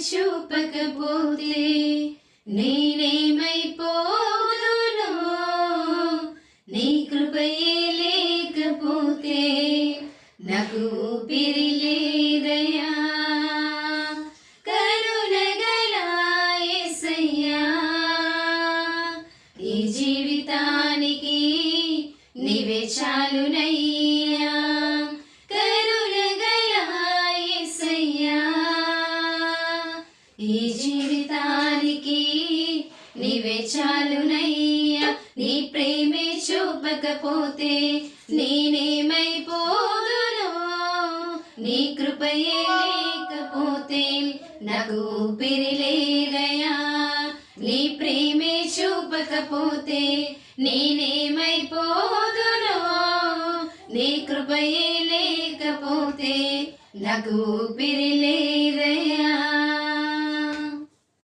చూపకపోతే నేనేమైపోదును, నీ కృపయే లేకపోతే నాకు ఊపిరి లేదయ్యా. కరుణగల యేసయ్యా, ఈ జీవితానికి నీవే చాలునయ్యా. కరుణగల యేసయ్యా, ఈ జీవితానికి నీవే చాలునయ్యా. నీ ప్రేమే చూపకపోతే నేనేమైపోదును, నీ కృపయే లేకపోతే నాకు ఊపిరి లేదయ్యా. నీ ప్రేమే చూపకపోతే నేనేమైపోదును, నీ కృపయే లేకపోతే నాకు ఊపిరి లేదయ్యా.